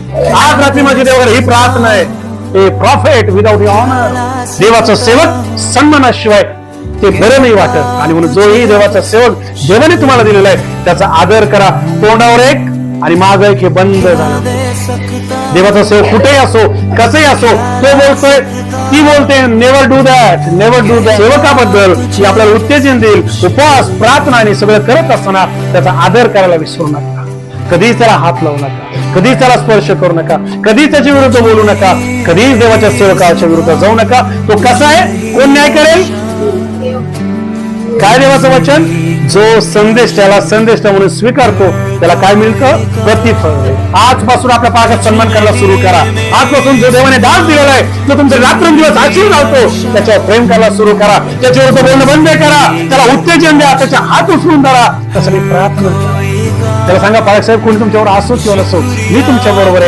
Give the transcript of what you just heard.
आज रात्री माझी देवाकडे ही प्रार्थना आहे, ए प्रॉफिट विदाउट ऑनर, देवाचा सेवक सन्मानाशिवाय ते बरं नाही वाटत. आणि म्हणून जोही देवाचा सेवक देवाने तुम्हाला दिलेला आहे त्याचा आदर करा. तोंडावर एक आणि माग एक हे बंद झालं. देवाचा सेवक कुठेही असो कसंही असो तो बोलतोय ती बोलते never do that, never do that. सेवकाबद्दल की आपल्याला उत्तेजन देईल, उपवास प्रार्थना आणि सगळं करत असताना त्याचा आदर करायला विसरू नका. कधीच त्याला हात लावू नका, कधीच त्याला स्पर्श करू नका, कधीच त्याच्या विरुद्ध बोलू नका, कधीच देवाच्या सेवकाच्या विरुद्ध जाऊ नका. तो कसा आहे, कोण न्याय करेल? काय देवाचं वचन? जो संदेश त्याला संदेश म्हणून स्वीकारतो त्याला काय मिळतं? प्रतिफळ. आजपासून आपल्या पायाचा सन्मान करायला सुरू करा. आजपासून जो देवाने दास दिलेला आहे, जो तुमचे रात्रंदिवस आशीर्वाद घालतो त्याच्यावर प्रेम करायला सुरू करा. त्याच्यावर बोलणं बंद करा, त्याला उत्तेजन द्या, त्याच्या हात उचलून धरा, त्यासाठी प्रार्थना करा. त्याला सांगा, पालक साहेब कोणी तुमच्यावर असो किंवा नसो, मी तुमच्या बरोबर आहे.